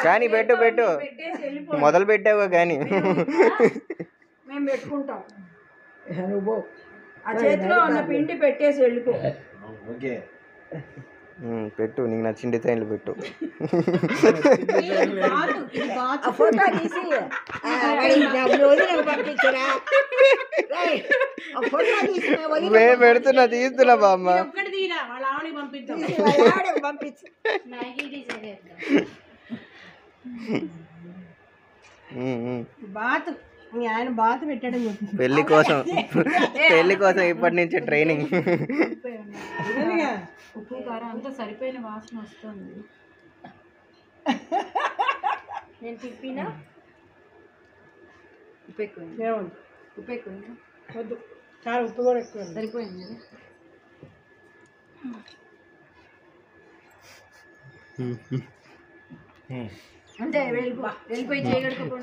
కానీ పెట్టు మొదలు పెట్టావుగా కానీ మేము పెట్టుకుంటాం. నువ్వు ఆ చేతిలో ఉన్న పిండి పెట్టేసి వెళ్ళిపో. పెట్టు, నీకు నచ్చిన డిజైన్లు పెట్టు. ఫోటో తీసి పెడుతున్నా, తీస్తున్నా బామ్మ. బాత్ ఆయన బాత్ పెట్టడం పెళ్లి కోసం ఇప్పటి నుంచి ట్రైనింగ్. ఉప్పు కారం అంతా సరిపోయిన వాసన వస్తుంది. నేను తిప్పినా ఉప్పు ఎక్కువ, ఉప్పు ఎక్కువ వద్దు, చాలా ఉప్పు కూడా ఎక్కువ సరిపోయింది కదా. అంటే వెళ్ళిపోయి చేయగలుగుతాం.